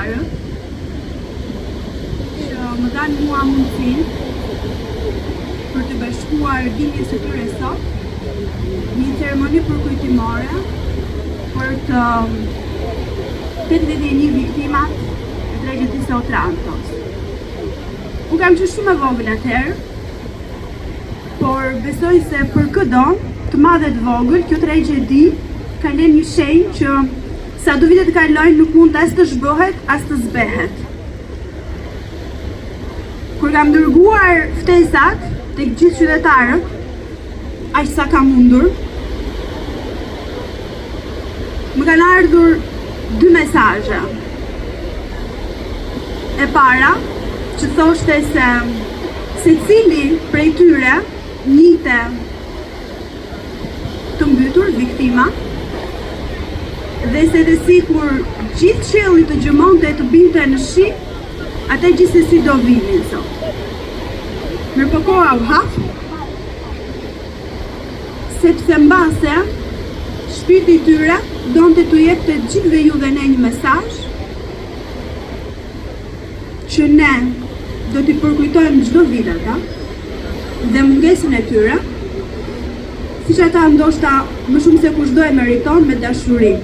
qytetarët që më dhanë mua mundësinë për të bashkuar dimjes së tyre sot, një ceremoni përkujtimore për të 81 viktimat e tragjedisë së Otrantos. Unë kam qenë shumë e vogël atëherë, por besoj se për këdo të madhe të vogël, kjo tragjedi ka lënë një shenjë që sa do vite të kalojnë nuk mund as të zhbohet, as të zbehet. Kur kam dërguar ftesat tek gjithë qytetarët, aq sa ka mundur, më kanë ardhur 2 mesazhe. E para, që thoshte se secili prej tyre njite të mbytur, viktima, dhe se dhe si kur gjithë qielli të gjëmonte të binte në shi, ata gjithsesi do vinin sot. Mirë po koha u hap, sepse mbase shpirti i tyre donte t'u jepte gjithëve juve ne një mesazh që ne do t'i përkujtojmë çdo vit ata dhe mungesën e tyre, siç ata ndoshta më shumë se kushdo e meriton, me dashuri.